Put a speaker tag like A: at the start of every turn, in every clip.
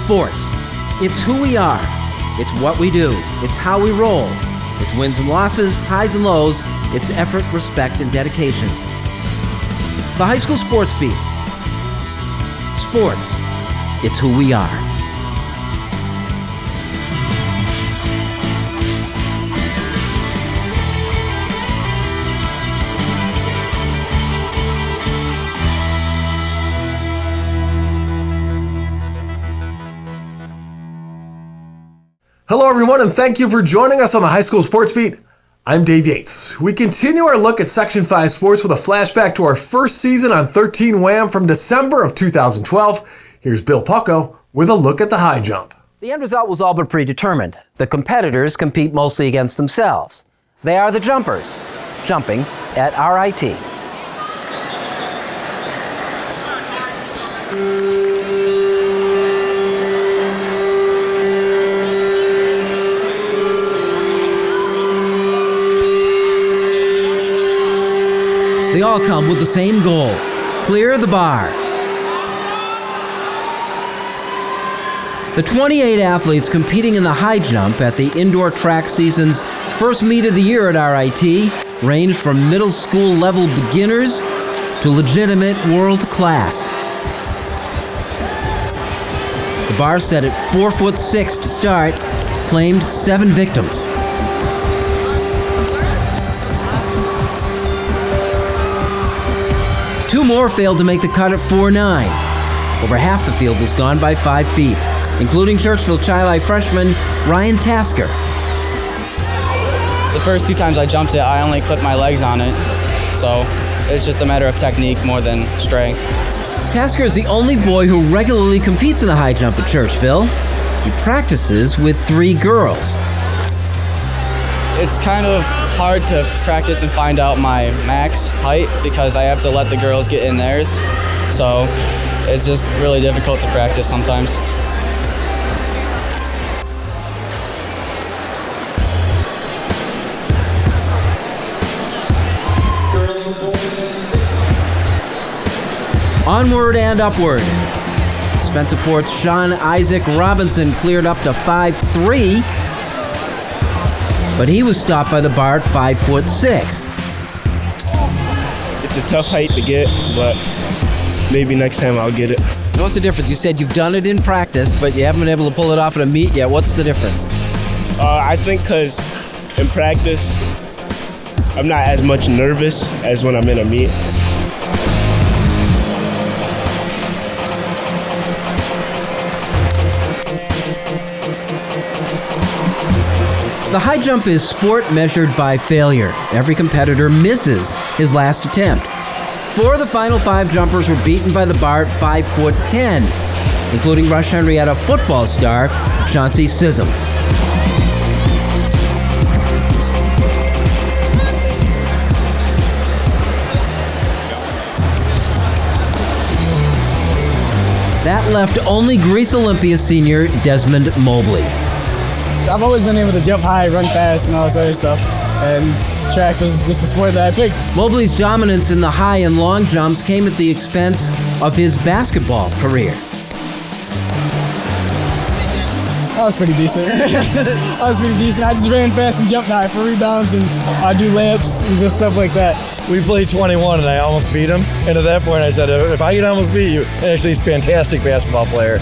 A: sports. It's who we are. It's what we do. It's how we roll. It's wins and losses, highs and lows. It's effort, respect, and dedication. The High School Sports Beat. Sports. It's who we are.
B: Hello everyone, and thank you for joining us on the High School Sports Beat. I'm Dave Yates. We continue our look at Section 5 sports with a flashback to our first season on 13 Wham from December of 2012. Here's Bill Pucko with a look at the high jump.
A: The end result was all but predetermined. The competitors compete mostly against themselves. They are the jumpers, jumping at RIT. They all come with the same goal: clear the bar. The 28 athletes competing in the high jump at the indoor track season's first meet of the year at RIT range from middle school level beginners to legitimate world class. The bar set at 4'6" to start claimed 7 victims. Two more failed to make the cut at 4'9". Over half the field was gone by 5 feet, including Churchville Chi-Li freshman Ryan Tasker.
C: The first 2 times I jumped it, I only clipped my legs on it, so it's just a matter of technique more than strength.
A: Tasker is the only boy who regularly competes in the high jump at Churchville. He practices with 3 girls.
C: It's kind of hard to practice and find out my max height because I have to let the girls get in theirs. So it's just really difficult to practice sometimes.
A: Onward and upward. Spencerport's Sean Isaac Robinson cleared up to 5'3", but he was stopped by the bar at 5'6".
D: It's a tough height to get, but maybe next time I'll get it.
A: What's the difference? You said you've done it in practice, but you haven't been able to pull it off at a meet yet. What's the difference?
D: I think because in practice, I'm not as much nervous as when I'm in a meet.
A: The high jump is sport measured by failure. Every competitor misses his last attempt. 4 of the final 5 jumpers were beaten by the bar at 5'10", including Rush Henrietta football star Chauncey Sissom. That left only Greece Olympia senior Desmond Mobley.
E: I've always been able to jump high, run fast, and all this other stuff, and track was just the sport that I picked.
A: Mobley's dominance in the high and long jumps came at the expense of his basketball career.
E: I was pretty decent. I just ran fast and jumped high for rebounds, and I do layups and just stuff like that.
F: We played 21 and I almost beat him. And at that point I said, if I can almost beat you, and actually he's a fantastic basketball player.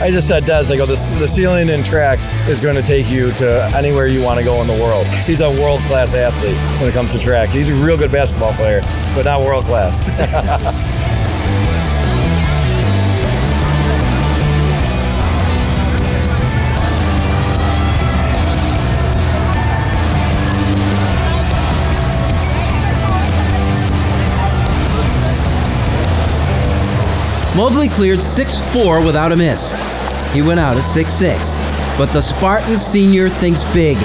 F: I just said, Des, I go, the ceiling in track is going to take you to anywhere you want to go in the world. He's a world-class athlete when it comes to track. He's a real good basketball player, but not world-class.
A: Mobley cleared 6'4" without a miss. He went out at 6'6", but the Spartan senior thinks big.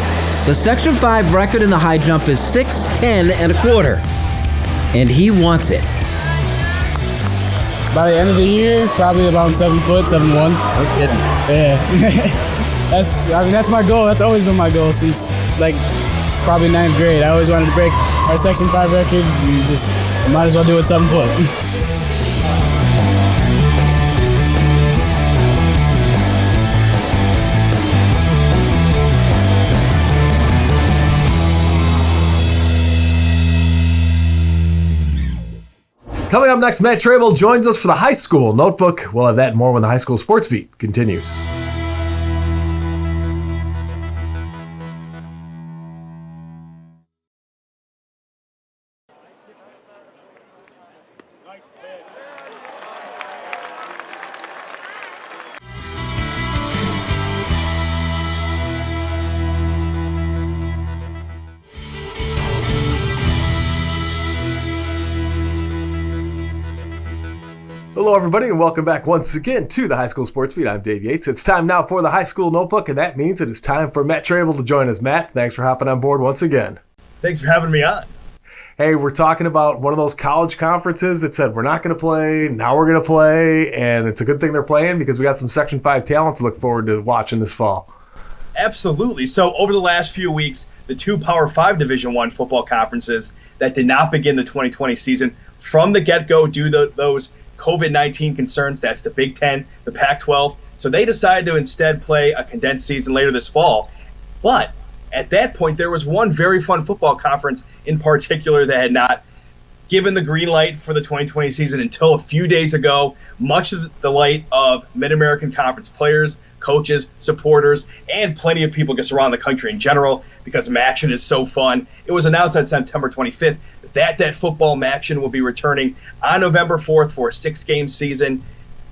A: The Section 5 record in the high jump is 6'10" and a quarter, and he wants it.
E: By the end of the year, probably about 7 foot, 7'1".
A: No kidding.
E: Yeah. That's my goal. That's always been my goal since probably 9th grade. I always wanted to break our Section 5 record. I might as well do it 7 foot.
B: Coming up next, Matt Trabold joins us for the high school notebook. We'll have that and more when the high school sports beat continues. Hello, everybody, and welcome back once again to the High School Sports Beat. I'm Dave Yates. It's time now for the High School Notebook, and that means it is time for Matt Trabold to join us. Matt, thanks for hopping on board once again.
G: Thanks for having me on.
B: Hey, we're talking about one of those college conferences that said we're not going to play, now we're going to play, and it's a good thing they're playing because we got some Section 5 talent to look forward to watching this fall.
G: Absolutely. So over the last few weeks, the two Power 5 Division I football conferences that did not begin the 2020 season from the get-go due to those COVID-19 concerns, that's the Big Ten, the Pac-12. So they decided to instead play a condensed season later this fall. But at that point, there was one very fun football conference in particular that had not given the green light for the 2020 season until a few days ago, much to the delight of Mid-American Conference players, coaches, supporters, and plenty of people just around the country in general because Maction is so fun. It was announced on September 25th that football Maction will be returning on November 4th for a 6-game season.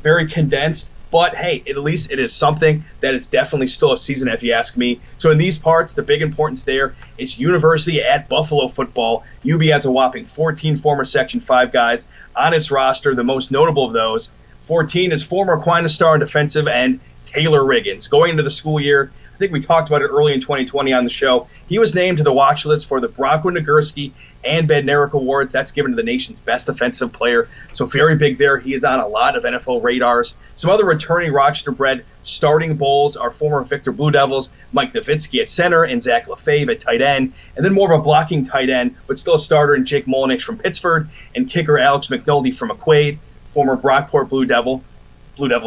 G: Very condensed, but hey, at least it is something that is definitely still a season if you ask me. So in these parts, the big importance there is University at Buffalo football. UB has a whopping 14 former Section 5 guys on its roster. The most notable of those, 14, is former Aquinas Star and defensive end Taylor Riggins. Going into the school year, I think we talked about it early in 2020 on the show, he was named to the watch list for the Bronco Nagurski and Bednarik Awards. That's given to the nation's best offensive player. So very big there. He is on a lot of NFL radars. Some other returning Rochester-bred starting Bulls are former Victor Blue Devils, Mike Nowitzki at center and Zach LaFave at tight end. And then more of a blocking tight end, but still a starter in Jake Molinich from Pittsford and kicker Alex McNulty from McQuaid, former Brockport Blue Devil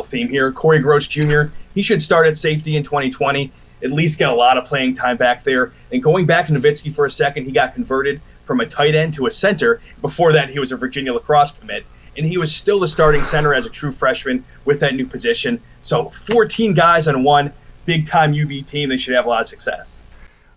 G: theme here. Corey Gross Jr., he should start at safety in 2020, at least get a lot of playing time back there. And going back to Nowitzki for a second, he got converted from a tight end to a center. Before that, he was a Virginia lacrosse commit, and he was still the starting center as a true freshman with that new position. So 14 guys on one big-time UB team. They should have a lot of success.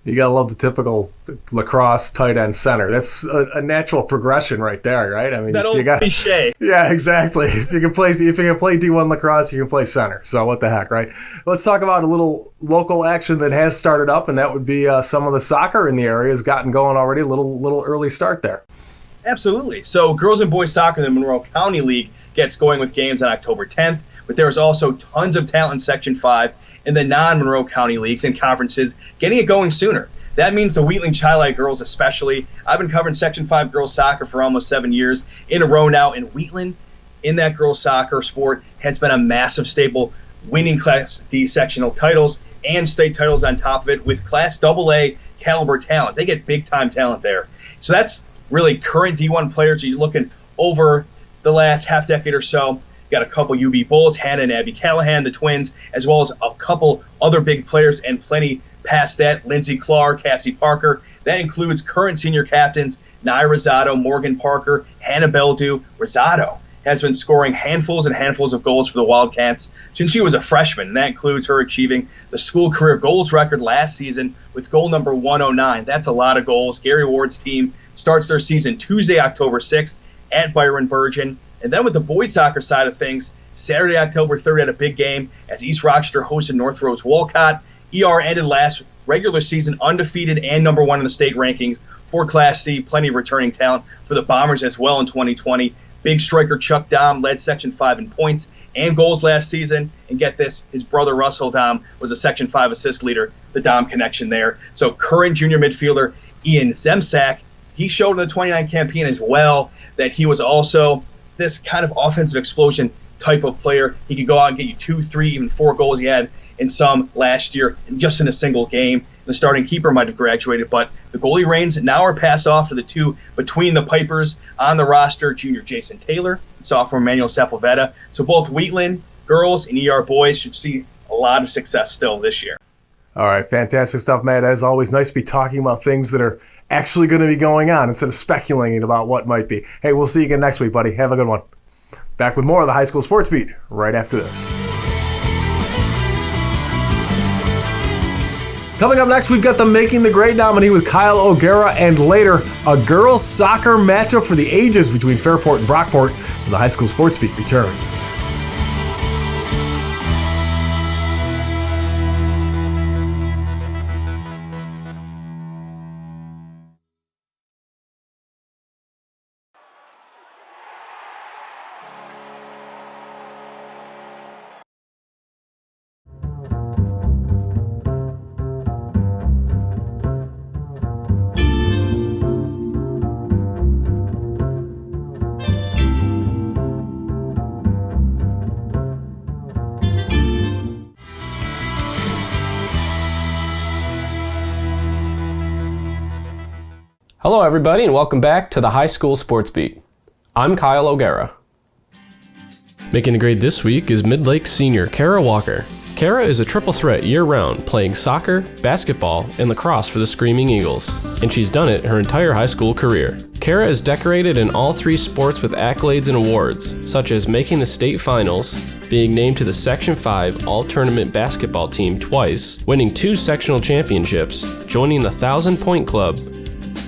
B: You got to love the typical lacrosse tight end center. That's a natural progression right there, right? I mean,
G: that old cliche.
B: Yeah, exactly. If you can play D1 lacrosse, you can play center. So what the heck, right? Let's talk about a little local action that has started up, and that would be some of the soccer in the area has gotten going already. A little early start there.
G: Absolutely. So girls and boys soccer in the Monroe County League gets going with games on October 10th, but there's also tons of talent in Section 5 in the non-Monroe County leagues and conferences getting it going sooner. That means the Wheatland Chi-Lite girls especially. I've been covering Section 5 girls soccer for almost 7 years in a row now, and Wheatland in that girls soccer sport has been a massive staple, winning Class D sectional titles and state titles on top of it with Class AA caliber talent. They get big-time talent there. So that's really current D1 players. You're looking over the last half decade or so. Got a couple UB Bulls, Hannah and Abby Callahan, the twins, as well as a couple other big players and plenty past that. Lindsey Clark, Cassie Parker. That includes current senior captains Nia Rosado, Morgan Parker, Hannah Beldew. Rosado has been scoring handfuls and handfuls of goals for the Wildcats since she was a freshman, and that includes her achieving the school career goals record last season with goal number 109. That's a lot of goals. Gary Ward's team starts their season Tuesday, October 6th at Byron Virgin. And then with the boys soccer side of things, Saturday, October 3rd had a big game as East Rochester hosted North Rhodes Walcott. ER ended last regular season undefeated and number 1 in the state rankings for Class C. Plenty of returning talent for the Bombers as well in 2020. Big striker Chuck Dom led Section 5 in points and goals last season. And get this, his brother Russell Dom was a Section 5 assist leader, the Dom connection there. So current junior midfielder Ian Zemsak, he showed in the 29 campaign as well that he was also this kind of offensive explosion type of player. He could go out and get you 2, 3, even 4 goals. He had in some last year just in a single game. The starting keeper might have graduated, but the goalie reins now are passed off to the two between the Pipers on the roster, junior Jason Taylor and sophomore Manuel Sepulveda. So both Wheatland girls and ER boys should see a lot of success still this year.
B: All right, fantastic stuff, Matt. As always, nice to be talking about things that are actually going to be going on instead of speculating about what might be. Hey, we'll see you again next week, buddy. Have a good one. Back with more of the High School Sports Beat right after this. Coming up next, we've got the Making the Grade nominee with Kyle O'Gara, and later, a girls' soccer matchup for the ages between Fairport and Brockport when the High School Sports Beat returns.
H: Hello everybody and welcome back to the High School Sports Beat. I'm Kyle O'Gara. Making the grade this week is Midlake senior Kara Walker. Kara is a triple threat year-round, playing soccer, basketball, and lacrosse for the Screaming Eagles, and she's done it her entire high school career. Kara is decorated in all three sports with accolades and awards, such as making the state finals, being named to the Section 5 All-Tournament basketball team twice, winning 2 sectional championships, joining the 1,000-point club,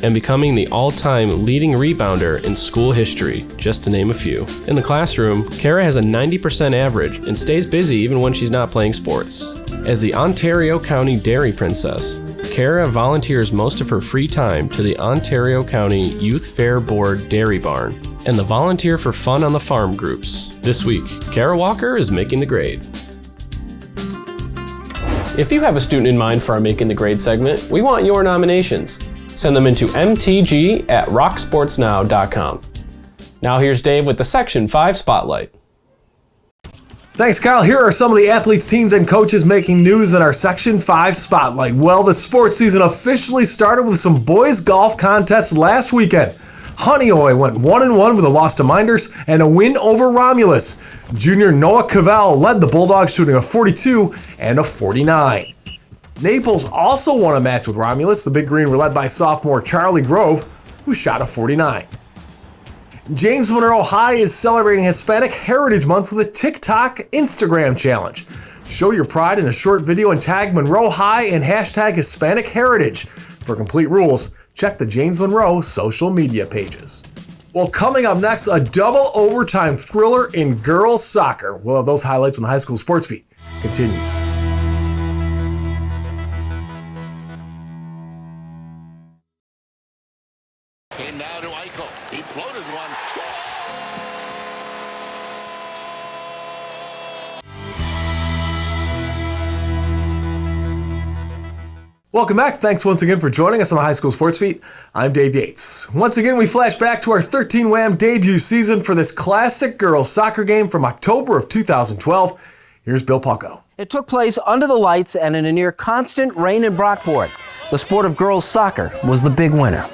H: and becoming the all-time leading rebounder in school history, just to name a few. In the classroom, Kara has a 90% average and stays busy even when she's not playing sports. As the Ontario County Dairy Princess, Kara volunteers most of her free time to the Ontario County Youth Fair Board Dairy Barn and the Volunteer for Fun on the Farm groups. This week, Kara Walker is making the grade. If you have a student in mind for our Making the Grade segment, we want your nominations. Send them into mtg@rocksportsnow.com. Now here's Dave with the Section 5 Spotlight.
B: Thanks, Kyle. Here are some of the athletes, teams, and coaches making news in our Section 5 Spotlight. Well, the sports season officially started with some boys golf contests last weekend. Honeoye went 1-1 with a loss to Minders and a win over Romulus. Junior Noah Cavell led the Bulldogs, shooting a 42 and a 49. Naples also won a match with Romulus. The Big Green were led by sophomore Charlie Grove, who shot a 49. James Monroe High is celebrating Hispanic Heritage Month with a TikTok Instagram challenge. Show your pride in a short video and tag Monroe High and hashtag Hispanic Heritage. For complete rules, check the James Monroe social media pages. Well, coming up next, a double overtime thriller in girls soccer. We'll have those highlights when the High School Sports Beat continues.
I: Came now to Eichel. He floated one. Score!
B: Welcome back. Thanks once again for joining us on the High School Sports Beat. I'm Dave Yates. Once again, we flash back to our 13 Wham debut season for this classic girls soccer game from October of 2012. Here's Bill Pucko.
A: It took place under the lights and in a near constant rain in Brockport. The sport of girls soccer was the big winner.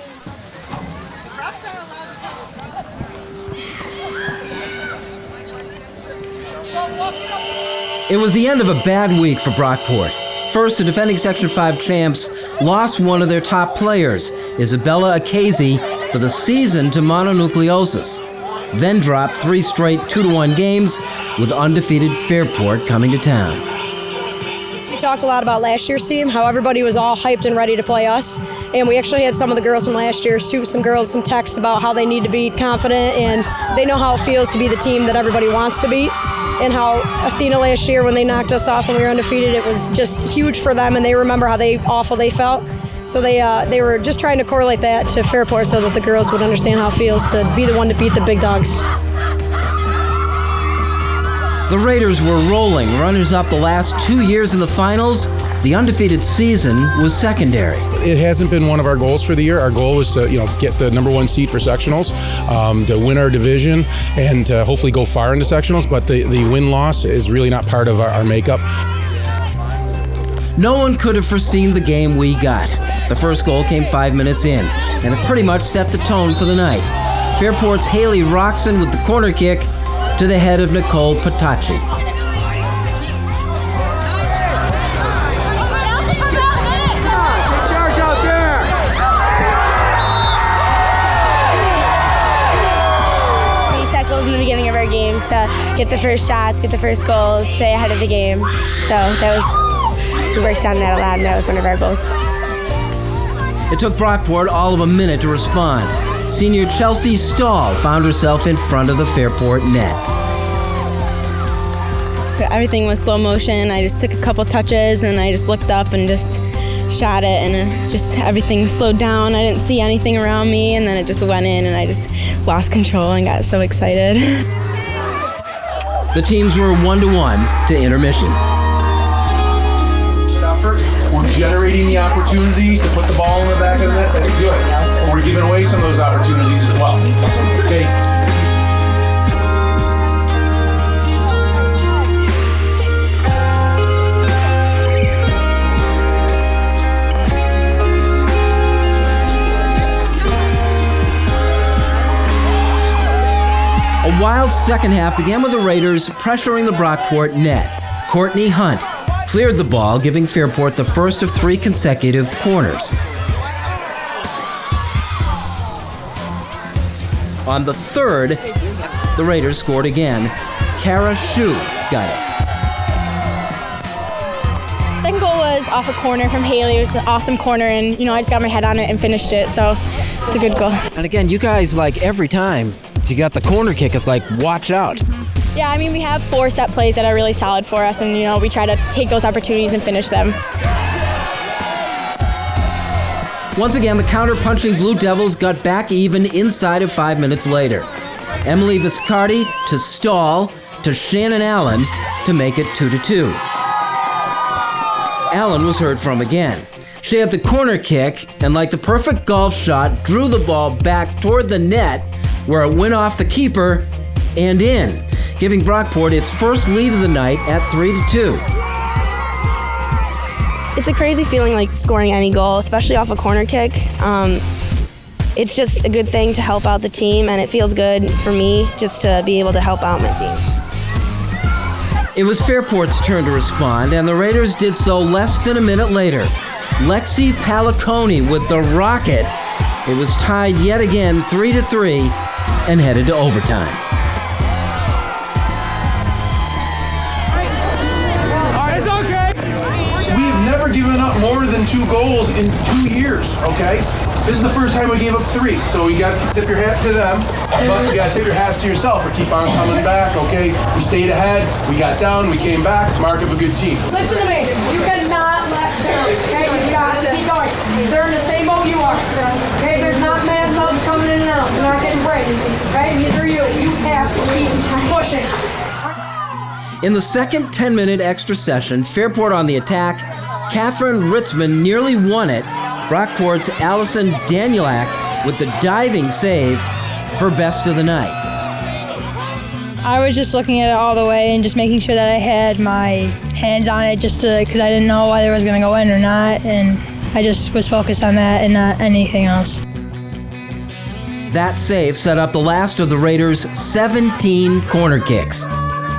A: It was the end of a bad week for Brockport. First, the defending Section 5 champs lost one of their top players, Isabella Akazi, for the season to mononucleosis. Then dropped 3 straight 2-1 games, with undefeated Fairport coming to town.
J: We talked a lot about last year's team, how everybody was all hyped and ready to play us. And we actually had some of the girls from last year shoot some girls some texts about how they need to be confident and they know how it feels to be the team that everybody wants to beat. And how Athena last year, when they knocked us off when we were undefeated, it was just huge for them, and they remember how awful they felt. So they were just trying to correlate that to Fairport so that the girls would understand how it feels to be the one to beat the big dogs.
A: The Raiders were rolling, runners-up the last 2 years in the finals. The undefeated season was secondary.
K: It hasn't been one of our goals for the year. Our goal was to, get the number 1 seed for sectionals, to win our division, and to hopefully go far into sectionals. But the win-loss is really not part of our makeup.
A: No one could have foreseen the game we got. The first goal came 5 minutes in, and it pretty much set the tone for the night. Fairport's Haley Roxon with the corner kick to the head of Nicole Patacci.
L: get the first shots, get the first goals, stay ahead of the game. So we worked on that a lot, and that was one of our goals.
A: It took Brockport all of a minute to respond. Senior Chelsea Stahl found herself in front of the Fairport net.
M: Everything was slow motion. I just took a couple touches and I just looked up and just shot it, and just everything slowed down. I didn't see anything around me, and then it just went in, and I just lost control and got so excited.
A: The teams were 1-1 to intermission.
K: We're generating the opportunities to put the ball in the back of the net. That's good. But we're giving away some of those opportunities as well. Okay.
A: A wild second half began with the Raiders pressuring the Brockport net. Courtney Hunt cleared the ball, giving Fairport the first of 3 consecutive corners. On the third, the Raiders scored again. Kara Shu got it.
L: Second goal was off a corner from Haley. It was an awesome corner, and I just got my head on it and finished it, so it's a good goal.
A: And again, you guys, every time you got the corner kick, it's watch out.
L: Yeah, I mean, we have 4 set plays that are really solid for us, and, we try to take those opportunities and finish them.
A: Once again, the counter-punching Blue Devils got back even inside of 5 minutes later. Emily Viscardi to Stahl to Shannon Allen to make it 2-2. Allen was heard from again. She had the corner kick, and like the perfect golf shot, drew the ball back toward the net, where it went off the keeper and in, giving Brockport its first lead of the night at 3-2.
N: It's a crazy feeling scoring any goal, especially off a corner kick. It's just a good thing to help out the team, and it feels good for me just to be able to help out my team.
A: It was Fairport's turn to respond, and the Raiders did so less than a minute later. Lexi Paliconi with the rocket. It was tied yet again 3-3 and headed to overtime.
K: It's okay. We have never given up more than 2 goals in 2 years, okay? This is the first time we gave up 3, so you got to tip your hat to them, but you got to tip your hats to yourself for keep on coming back, okay? We stayed ahead, we got down, we came back, mark of a good team.
J: Listen to me, you cannot let down, okay? You got to keep going. They're in the same boat you are, okay? There's not mass subs coming in and out. You're not getting breaks, okay? Neither are you. You have to keep pushing.
A: In the second 10-minute extra session, Fairport on the attack, Catherine Ritzman nearly won it. Brockport's Allison Danielak with the diving save, her best of the night.
M: I was just looking at it all the way and just making sure that I had my hands on it because I didn't know whether it was going to go in or not, and I just was focused on that and not anything else.
A: That save set up the last of the Raiders' 17 corner kicks.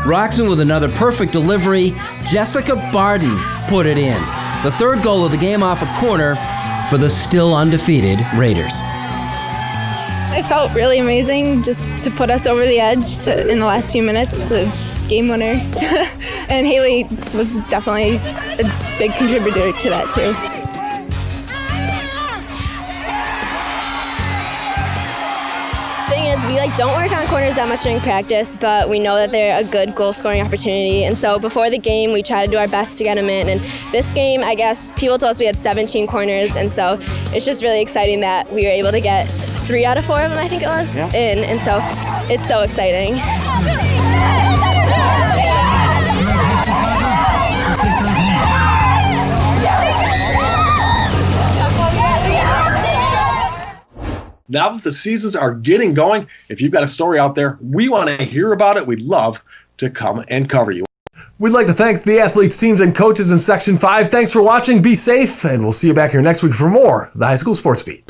A: Roxon with another perfect delivery. Jessica Barden put it in. The third goal of the game off a corner for the still undefeated Raiders.
M: It felt really amazing just to put us over the edge in the last few minutes, the game winner. And Haley was definitely a big contributor to that too.
L: Thing is, we don't work on corners that much during practice, but we know that they're a good goal scoring opportunity, and so before the game we try to do our best to get them in. And this game, I guess people told us we had 17 corners, and so it's just really exciting that we were able to get 3 out of 4 of them, I think it was, in, and so it's so exciting.
B: Now that the seasons are getting going, if you've got a story out there, we want to hear about it. We'd love to come and cover you. We'd like to thank the athletes, teams, and coaches in Section 5. Thanks for watching. Be safe, and we'll see you back here next week for more of the High School Sports Beat.